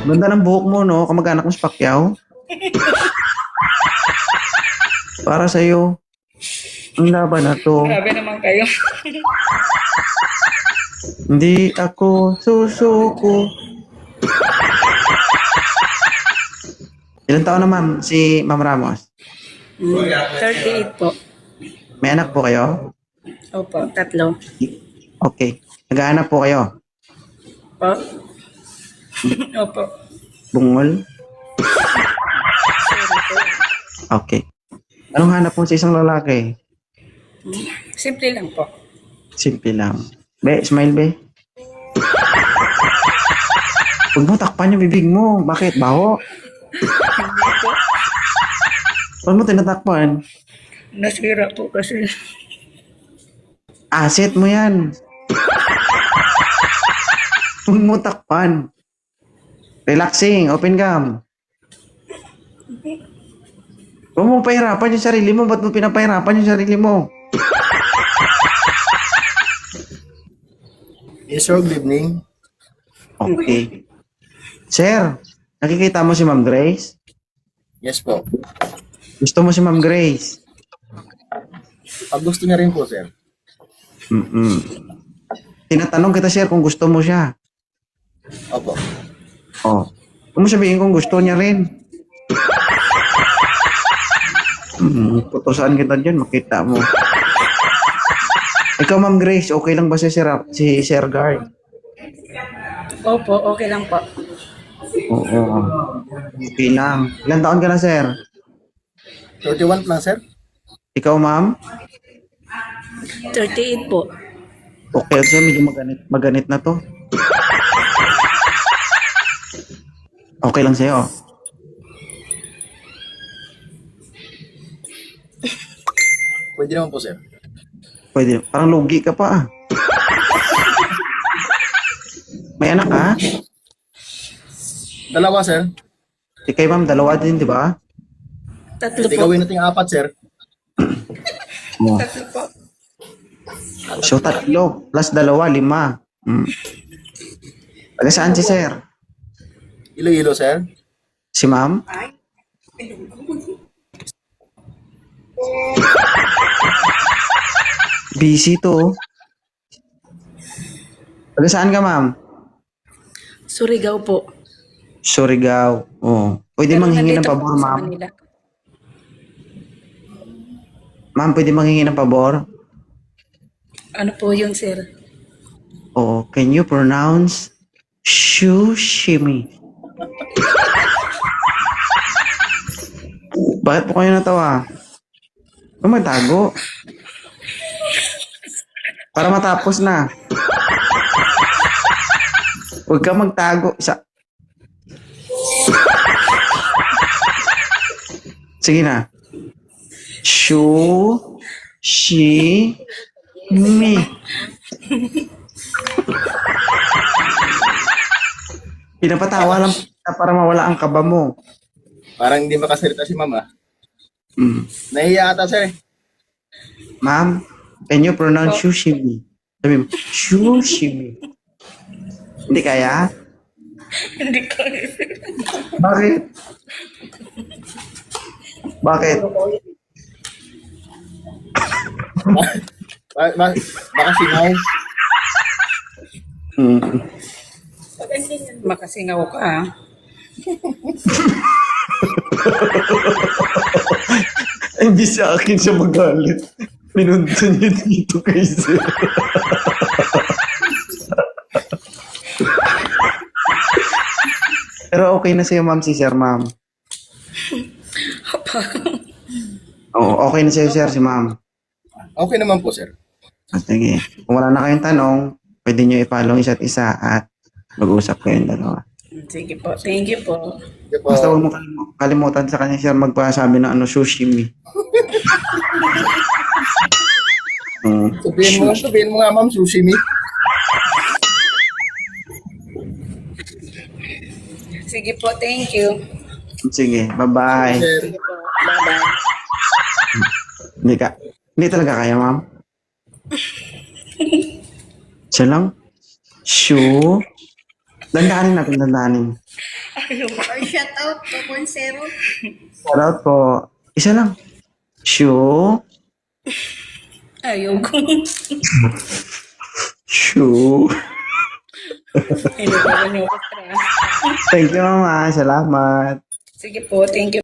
Ganda ng buhok mo, no? Kamag-anak mo si Pacquiao. Para sa'yo. Ang laban na to. Grabe naman kayo. Hindi ako susuko. Ilan taon na, ma'am? Si Ma'am Ramos? 38 po. May anak po kayo? Opo, 3. Okay. Naghahanap po kayo? Po. Opo. Bungol? Okay. Anong hanap mo sa isang lalaki? Simple lang po. Simple lang. Be, smile, be. Huwag mo takpan yung bibig mo. Bakit? Baho? Huwag mo tinatakpan. Nasira po kasi. Asset mo yan. Huwag mo takpan. Relaxing. Open cam. Huwag mo pahirapan yung sarili mo. Ba't mo pinapahirapan yung sarili mo? Yes, sir. Good evening. Okay. Sir, nakikita mo si Ma'am Grace? Yes po. Gusto mo si Ma'am Grace? Pag gusto niya rin po, sir. Tinatanong kita, sir, kung gusto mo siya. Opo. Oh. Kung mo sabihin kung gusto niya rin. Putusan kita dyan, makita mo. Ikaw, Ma'am Grace, okay lang ba si Sir Guard? Opo, okay lang po. Oo. Okay lang. Ilan taon ka na, sir? 31 lang, sir. Ikaw, ma'am? 38 po. Okay, sir, medyo maganit na to. Okay lang sa'yo. Pwede naman po, sir. Pwede. Parang lugi ka pa, ah. May anak ka? Dalawa, sir. Kay ma'am, dalawa din, di ba? 3 Hindi po. gawin natin 4, sir. Oh. 3 po. So, 3 plus 2, 5. Taga saan si sir? Iloilo, sir. Si ma'am? Busy to. Taga saan ka, ma'am? Surigao po. Surigao. Oh. Pwede Pero manghingi ng nandito pabor, po sa ma'am? Manila. Ma'am, pwede manghingi ng pabor? Ano po yun, sir? Oh, can you pronounce sushimi? Bakit po kayo natawa? Huwag magtago. Para matapos na. Huwag ka magtago. Sige na. Sushimi. Pinapatawa lang kita para mawala ang kaba mo. Parang hindi makasalita si mama. Mm. Nahiya ata, sir. Ma'am, can you pronounce sushimi? Sabi mo, sushimi. Hindi kaya? Hindi ko. Bakit? Bakit? Baka singaw. Makasingaw ka, ha? Hindi sa akin siya magalit. Pinunta niya dito kay sir. Pero okay na sa'yo, ma'am, si sir, ma'am. Oo, okay na sa'yo, sir, si ma'am. Okay naman po, sir. Sige. Kung wala na kayong tanong, pwede nyo i-follow isa't isa at mag-usap kayong dalawa. Sige po. Thank you po. Sige po. Basta huwag mo kalimutan sa kanya, sir, magpasabi ng sushimi. Sabihin mo nga, ma'am, sushimi. Sige po. Thank you. Sige, bye-bye. Sir. Sige po. Bye-bye. Hindi talaga kaya, ma'am? Siya lang? Dandanin natin, dandanin. Or shout out to Consero. Shoutout po. Isa lang. Shoo. Ayoko. Shoo. Hindi ko niyo extra. Thank you, mama. Salamat. Sige po, thank you.